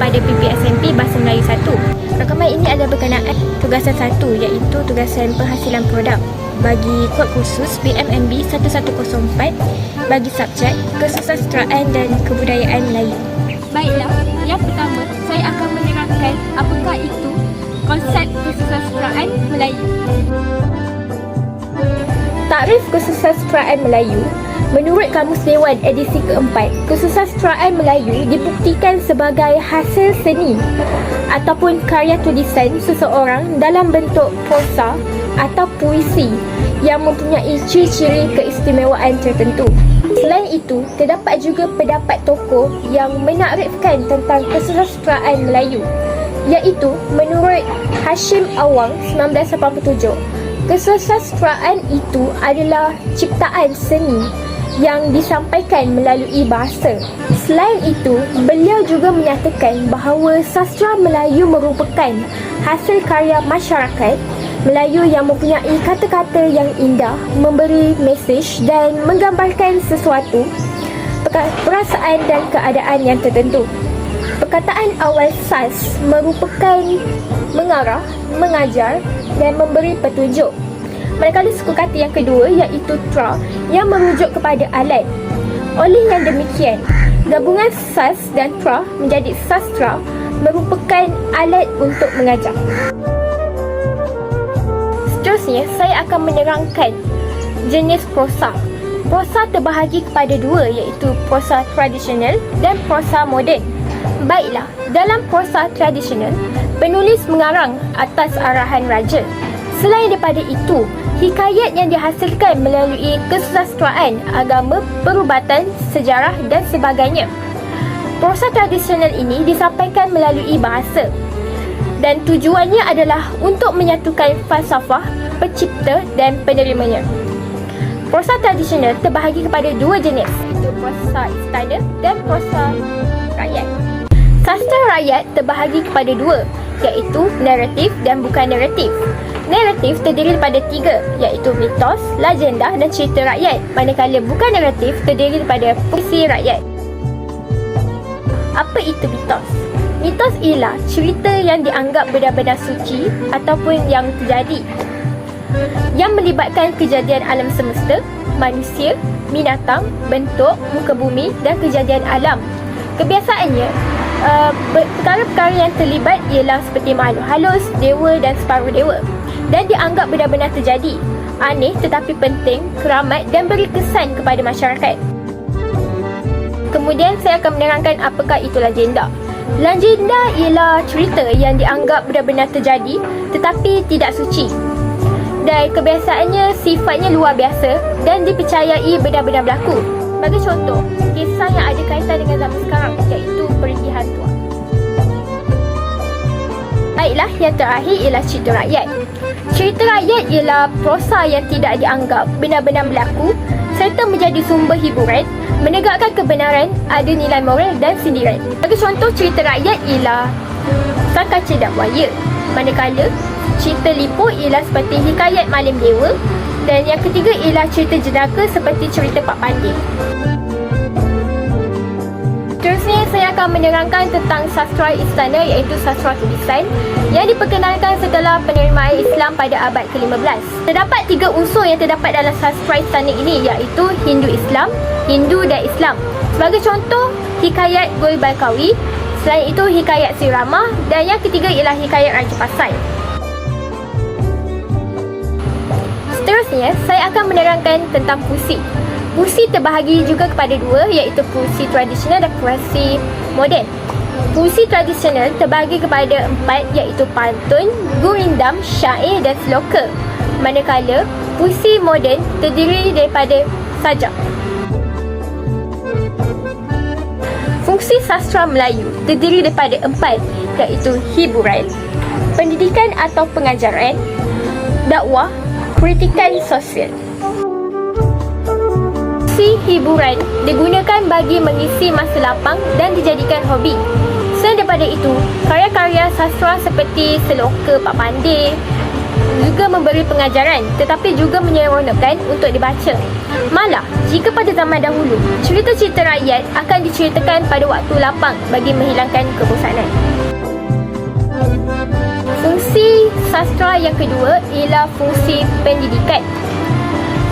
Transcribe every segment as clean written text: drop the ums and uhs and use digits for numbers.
kepada PPSMP Bahasa Melayu 1. Rakaman ini adalah berkenaan tugasan 1 iaitu tugasan penghasilan produk bagi kod khusus BMMB 1104 bagi subjek Kesusasteraan dan Kebudayaan Melayu. Baiklah, yang pertama saya akan menerangkan apakah itu konsep kesusasteraan Melayu. Takrif kesusasteraan Melayu. Menurut Kamus Dewan edisi keempat, kesusasteraan Melayu dibuktikan sebagai hasil seni ataupun karya tulisan seseorang dalam bentuk prosa atau puisi yang mempunyai ciri-ciri keistimewaan tertentu. Selain itu, terdapat juga pendapat tokoh yang menakrifkan tentang kesusasteraan Melayu, iaitu menurut Hashim Awang 1987, kesusasteraan itu adalah ciptaan seni yang disampaikan melalui bahasa. Selain itu, beliau juga menyatakan bahawa sastra Melayu merupakan hasil karya masyarakat Melayu yang mempunyai kata-kata yang indah, memberi mesej dan menggambarkan sesuatu, perasaan dan keadaan yang tertentu. Perkataan awal sas merupakan mengarah, mengajar dan memberi petunjuk. Manakala suku kata yang kedua iaitu tra yang merujuk kepada alat. Oleh yang demikian, gabungan sas dan tra menjadi sastra merupakan alat untuk mengajar. Seterusnya, saya akan menerangkan jenis prosa. Prosa terbahagi kepada dua iaitu prosa tradisional dan prosa moden. Baiklah, dalam prosa tradisional, penulis mengarang atas arahan raja. Selain daripada itu, hikayat yang dihasilkan melalui kesusasteraan, agama, perubatan, sejarah dan sebagainya. Prosa tradisional ini disampaikan melalui bahasa dan tujuannya adalah untuk menyatukan falsafah, pencipta dan penerimanya. Prosa tradisional terbahagi kepada dua jenis, iaitu prosa istana dan prosa rakyat. Sastra rakyat terbahagi kepada dua, iaitu naratif dan bukan naratif. Naratif terdiri daripada tiga, iaitu mitos, legenda dan cerita rakyat, manakala bukan naratif terdiri daripada puisi rakyat. Apa itu mitos? Mitos ialah cerita yang dianggap benar-benar suci ataupun yang terjadi, yang melibatkan kejadian alam semesta, manusia, binatang, bentuk, muka bumi dan kejadian alam. Kebiasaannya, perkara-perkara yang terlibat ialah seperti makhluk halus, dewa dan separuh dewa, dan dianggap benar-benar terjadi, aneh tetapi penting, keramat dan beri kesan kepada masyarakat. Kemudian saya akan menerangkan apakah itu legenda. Legenda ialah cerita yang dianggap benar-benar terjadi tetapi tidak suci, dan kebiasaannya sifatnya luar biasa dan dipercayai benar-benar berlaku. Bagi contoh, kisah yang ada kaitan dengan zaman sekarang iaitu Perigi Hantua. Baiklah, yang terakhir ialah cerita rakyat. Cerita rakyat ialah prosa yang tidak dianggap benar-benar berlaku serta menjadi sumber hiburan, menegakkan kebenaran, ada nilai moral dan sindiran. Bagi contoh, cerita rakyat ialah Sang Kaca dan Buaya, manakala cerita lipo ialah seperti hikayat Malim Dewa, dan yang ketiga ialah cerita jenaka seperti cerita Pak Pandey. Seterusnya, saya akan menerangkan tentang sastra istana iaitu sastra tulisan yang diperkenalkan setelah penerimaan Islam pada abad ke-15. Terdapat tiga unsur yang terdapat dalam sastra istana ini iaitu Hindu-Islam, Hindu dan Islam. Sebagai contoh, hikayat Goi Balkawi, selain itu hikayat Sirama dan yang ketiga ialah hikayat Raja Pasai. Seterusnya, saya akan menerangkan tentang puisi. Puisi terbahagi juga kepada dua iaitu puisi tradisional dan puisi moden. Puisi tradisional terbahagi kepada empat iaitu pantun, gurindam, syair dan sloka, manakala puisi moden terdiri daripada sajak. Fungsi sastra Melayu terdiri daripada empat iaitu hiburan, pendidikan atau pengajaran, dakwah, kritikan sosial. Fungsi hiburan digunakan bagi mengisi masa lapang dan dijadikan hobi. Selain daripada itu, karya-karya sastra seperti Seloka Pak Pandey, juga memberi pengajaran tetapi juga menyeronokkan untuk dibaca. Malah, jika pada zaman dahulu, cerita-cerita rakyat akan diceritakan pada waktu lapang bagi menghilangkan kebosanan. Fungsi sastra yang kedua ialah fungsi pendidikan.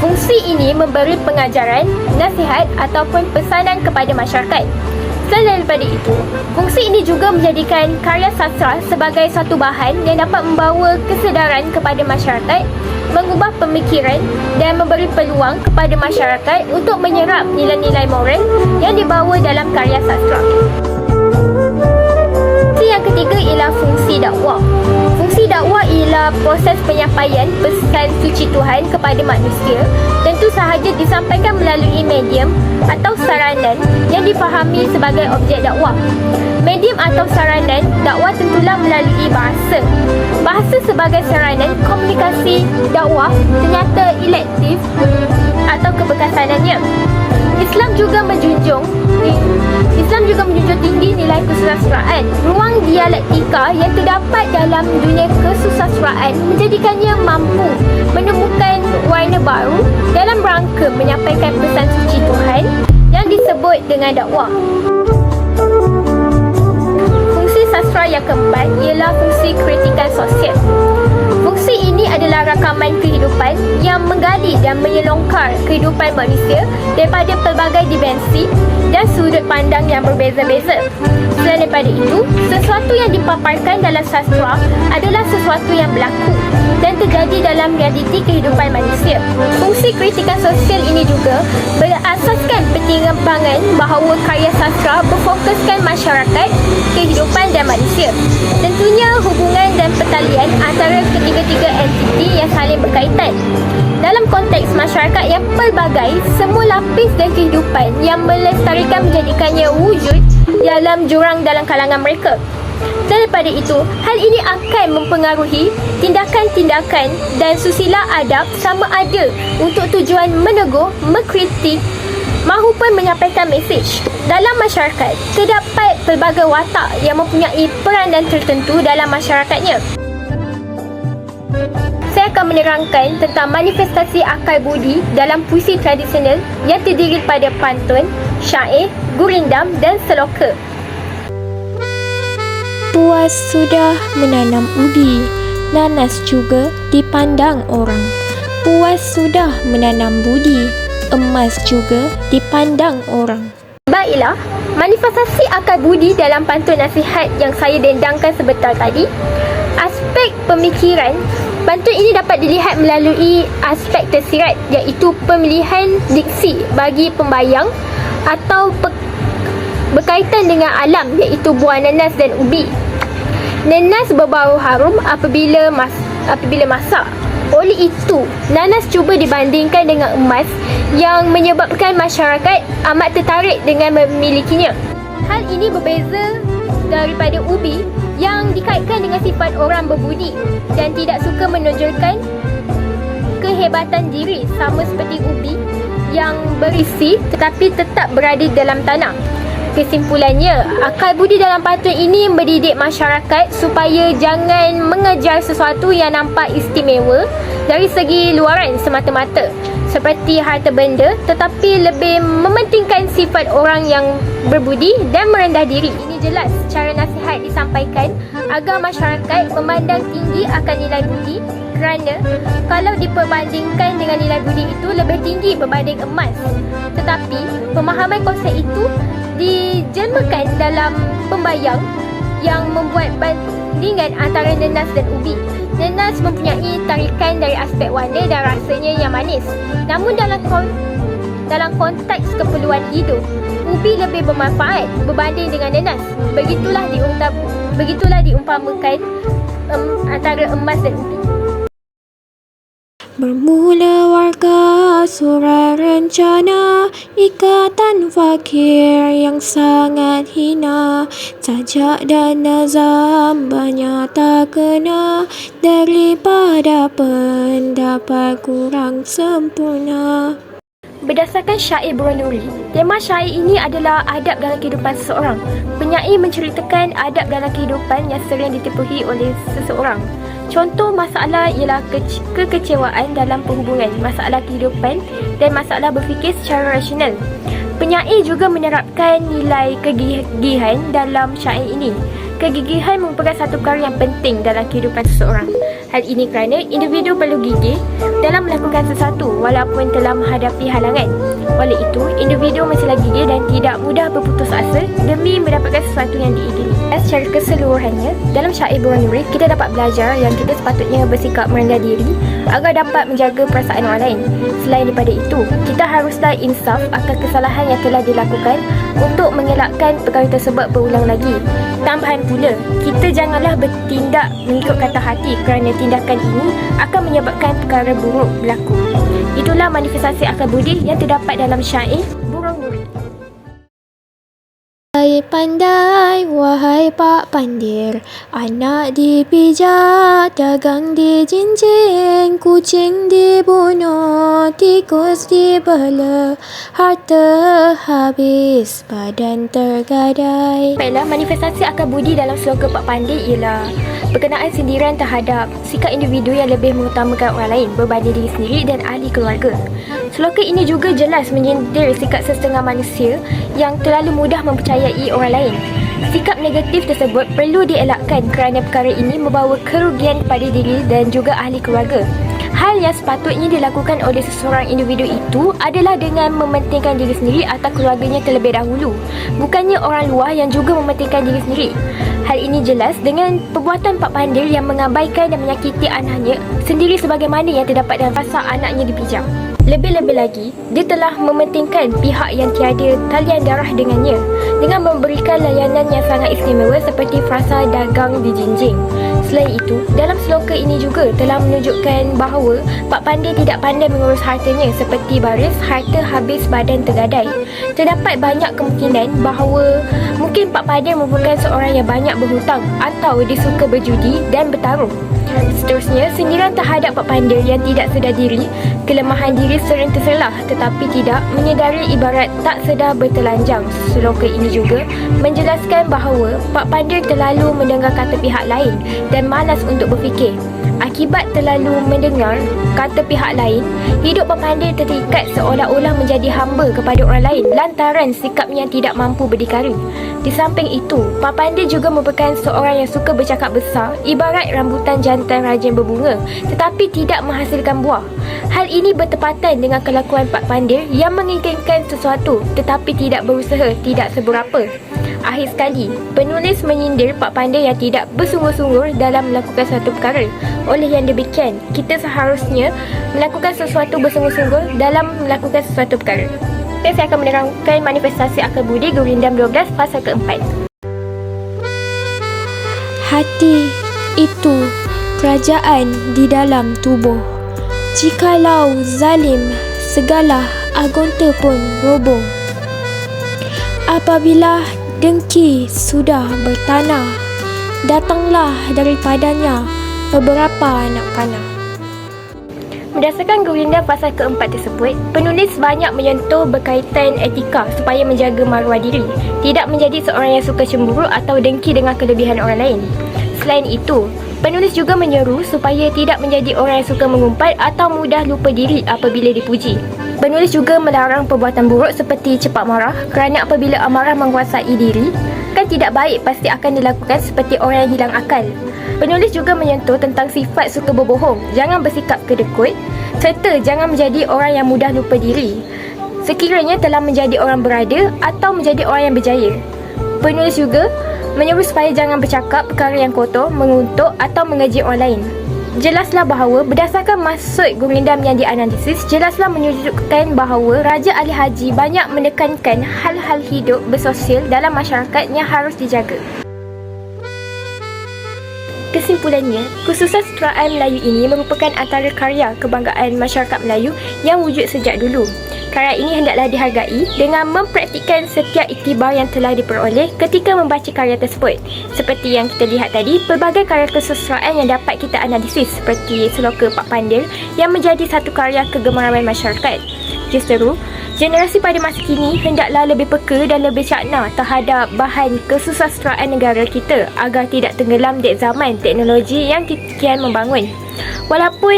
Fungsi ini memberi pengajaran, nasihat ataupun pesanan kepada masyarakat. Selain daripada itu, fungsi ini juga menjadikan karya sastra sebagai satu bahan yang dapat membawa kesedaran kepada masyarakat, mengubah pemikiran dan memberi peluang kepada masyarakat untuk menyerap nilai-nilai moral yang dibawa dalam karya sastra. Fungsi yang ketiga ialah fungsi dakwah. Fungsi dakwah ialah proses penyampaian pesan suci Tuhan kepada manusia, tentu sahaja disampaikan melalui medium atau saranan yang difahami sebagai objek dakwah. Medium atau saranan dakwah tentulah melalui bahasa. Bahasa sebagai saranan komunikasi dakwah ternyata elektif atau kebekasanannya. Islam juga menjunjung tinggi nilai kesusastraan. Ruang dialektika yang terdapat dalam dunia kesusastraan menjadikannya mampu menemukan warna baru dalam rangka menyampaikan pesan suci Tuhan yang disebut dengan dakwah. Fungsi sastra yang keempat ialah fungsi kritikan sosial. Fungsi ini adalah rakaman kehidupan yang menggali dan menyelongkar kehidupan manusia daripada pelbagai dimensi dan sudut pandang yang berbeza-beza. Selain daripada itu, sesuatu yang dipaparkan dalam sastra adalah sesuatu yang berlaku dan terjadi dalam realiti kehidupan manusia. Fungsi kritikan sosial ini juga berasaskan pertimbangan bahawa karya sastra berfokuskan masyarakat, kehidupan dan manusia. Tentunya hubungan dan pertalian antara ketiga-tiga entiti yang saling berkaitan. Dalam konteks masyarakat yang pelbagai, semua lapis dan kehidupan yang melestarikan menjadikannya wujud dalam jurang dalam kalangan mereka. Daripada itu, hal ini akan mempengaruhi tindakan-tindakan dan susila adab sama ada untuk tujuan menegur, mengkritik mahupun menyampaikan mesej. Dalam masyarakat, terdapat pelbagai watak yang mempunyai peranan tertentu dalam masyarakatnya. Saya akan menerangkan tentang manifestasi akal budi dalam puisi tradisional yang terdiri pada pantun, syair, gurindam dan seloka. Puas sudah menanam ubi, nanas juga dipandang orang. Puas sudah menanam budi, emas juga dipandang orang. Baiklah, manifestasi akal budi dalam pantun nasihat yang saya dendangkan sebentar tadi. Aspek pemikiran, pantun ini dapat dilihat melalui aspek tersirat, iaitu pemilihan diksi bagi pembayang atau berkaitan dengan alam, iaitu buah nanas dan ubi. Nanas berbau harum apabila masak. Oleh itu, nanas cuba dibandingkan dengan emas yang menyebabkan masyarakat amat tertarik dengan memilikinya. Hal ini berbeza daripada ubi yang dikaitkan dengan sifat orang berbudi dan tidak suka menonjolkan kehebatan diri, sama seperti ubi yang berisi tetapi tetap berada dalam tanah. Kesimpulannya, akal budi dalam pantun ini mendidik masyarakat supaya jangan mengejar sesuatu yang nampak istimewa dari segi luaran semata-mata seperti harta benda, tetapi lebih mementingkan sifat orang yang berbudi dan merendah diri. Ini jelas cara nasihat disampaikan agar masyarakat memandang tinggi akan nilai budi, kerana kalau diperbandingkan dengan nilai budi itu lebih tinggi berbanding emas. Tetapi pemahaman konsep itu dijelmakan dalam pembayang yang membuat bandingan antara nanas dan ubi. Nanas mempunyai tarikan dari aspek warna dan rasanya yang manis. Namun dalam konteks keperluan hidup, ubi lebih bermanfaat berbanding dengan nanas. Begitulah diumpamakan antara emas dan ubi. Bermula warga surah rencana, ikatan fakir yang sangat hina. Sajak dan nazam banyak tak kena, daripada pendapat kurang sempurna. Berdasarkan syair Buronuri, tema syair ini adalah adab dalam kehidupan seseorang. Penyair menceritakan adab dalam kehidupan yang sering ditipuhi oleh seseorang. Contoh masalah ialah kekecewaan dalam perhubungan, masalah kehidupan dan masalah berfikir secara rasional. Penyair juga menerapkan nilai kegigihan dalam syair ini. Kegigihan merupakan satu perkara yang penting dalam kehidupan seseorang. Hal ini kerana individu perlu gigih dalam melakukan sesuatu walaupun telah menghadapi halangan. Oleh itu, individu mestilah gigih dan tidak mudah berputus asa demi mendapatkan sesuatu yang diingini. Secara keseluruhannya, dalam syair Burung Nuri, kita dapat belajar yang kita sepatutnya bersikap merendah diri agar dapat menjaga perasaan orang lain. Selain daripada itu, kita haruslah insaf akan kesalahan yang telah dilakukan untuk mengelakkan perkara tersebut berulang lagi. Tambahan pula, kita janganlah bertindak mengikut kata hati kerana tindakan ini akan menyebabkan perkara buruk berlaku. Itulah manifestasi akal budi yang terdapat dalam syair Burung Nuri. Wahai pandai, wahai Pak Pandir, anak dipijat, dagang dijinjing, kucing dibunuh, tikus dibela, harta habis, badan tergadai. Baiklah, manifestasi akal budi dalam slogan Pak Pandir ialah berkenaan sindiran terhadap sikap individu yang lebih mengutamakan orang lain berbanding diri sendiri dan ahli keluarga. Slogan ini juga jelas menyindir sikap setengah manusia yang terlalu mudah mempercayai orang lain. Sikap negatif tersebut perlu dielakkan kerana perkara ini membawa kerugian kepada diri dan juga ahli keluarga. Hal yang sepatutnya dilakukan oleh seseorang individu itu adalah dengan mementingkan diri sendiri atau keluarganya terlebih dahulu, bukannya orang luar yang juga mementingkan diri sendiri. Hal ini jelas dengan perbuatan Pak Pandir yang mengabaikan dan menyakiti anaknya sendiri sebagaimana yang terdapat dalam fasa anaknya dipijak. Lebih-lebih lagi, dia telah mementingkan pihak yang tiada talian darah dengannya dengan memberikan layanan yang sangat istimewa seperti frasa dagang dijinjing. Selain itu, dalam slogan ini juga telah menunjukkan bahawa Pak Pandir tidak pandai mengurus hartanya seperti baris harta habis badan tergadai. Terdapat banyak kemungkinan bahawa mungkin Pak Pandir merupakan seorang yang banyak berhutang atau dia suka berjudi dan bertaruh. Seterusnya, sindiran terhadap Pak Pandir yang tidak sedar diri, kelemahan diri sering terselah tetapi tidak menyedari ibarat tak sedar bertelanjang. Slogan ini juga menjelaskan bahawa Pak Pandir terlalu mendengar kata pihak lain dan malas untuk berfikir. Akibat terlalu mendengar kata pihak lain, hidup Pak Pandir terikat seolah-olah menjadi hamba kepada orang lain lantaran sikapnya yang tidak mampu berdikari. Di samping itu, Pak Pandir juga merupakan seorang yang suka bercakap besar, ibarat rambutan jantan rajin berbunga tetapi tidak menghasilkan buah. Hal ini bertepatan dengan kelakuan Pak Pandir yang menginginkan sesuatu tetapi tidak berusaha, tidak seberapa. Akhir sekali, penulis menyindir Pak Pandir yang tidak bersungguh-sungguh dalam melakukan suatu perkara. Oleh yang demikian, kita seharusnya melakukan sesuatu bersungguh-sungguh dalam melakukan sesuatu perkara. Dan saya akan menerangkan manifestasi akal budi Gurindam 12 fasa keempat. Hati itu kerajaan di dalam tubuh. Jikalau zalim, segala agonta pun roboh. Apabila dengki sudah bertanah, datanglah daripadanya beberapa anak panah. Berdasarkan Gurindam fasa keempat tersebut, penulis banyak menyentuh berkaitan etika supaya menjaga maruah diri, tidak menjadi seorang yang suka cemburu atau dengki dengan kelebihan orang lain. Selain itu, penulis juga menyeru supaya tidak menjadi orang yang suka mengumpat atau mudah lupa diri apabila dipuji. Penulis juga melarang perbuatan buruk seperti cepat marah kerana apabila amarah menguasai diri, kan tidak baik pasti akan dilakukan seperti orang yang hilang akal. Penulis juga menyentuh tentang sifat suka berbohong, jangan bersikap kedekut, serta jangan menjadi orang yang mudah lupa diri sekiranya telah menjadi orang berada atau menjadi orang yang berjaya. Penulis juga menyuruh supaya jangan bercakap perkara yang kotor, mengutuk atau mengejek orang lain. Jelaslah bahawa berdasarkan maksud Gurindam yang dianalisis, jelaslah menunjukkan bahawa Raja Ali Haji banyak menekankan hal-hal hidup bersosial dalam masyarakat yang harus dijaga. Kesimpulannya, kesusastraan Melayu ini merupakan antara karya kebanggaan masyarakat Melayu yang wujud sejak dulu. Karya ini hendaklah dihargai dengan mempraktikkan setiap iktibar yang telah diperoleh ketika membaca karya tersebut. Seperti yang kita lihat tadi, pelbagai karya kesusastraan yang dapat kita analisis seperti Seloka Pak Pandir yang menjadi satu karya kegemaran masyarakat. Justeru, Generasi pada masa kini hendaklah lebih peka dan lebih cakna terhadap bahan kesusastraan negara kita agar tidak tenggelam di zaman teknologi yang kian membangun. Walaupun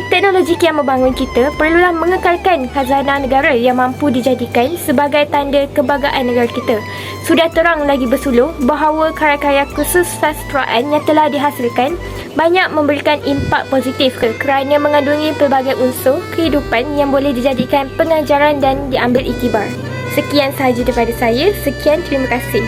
teknologi kian membangun, kita perlulah mengekalkan khazanah negara yang mampu dijadikan sebagai tanda kebanggaan negara kita. Sudah terang lagi bersuluh bahawa karya-karya kesusastraan yang telah dihasilkan banyak memberikan impak positif kerana mengandungi pelbagai unsur kehidupan yang boleh dijadikan pengajaran dan diambil iktibar. Sekian sahaja daripada saya. Sekian, terima kasih.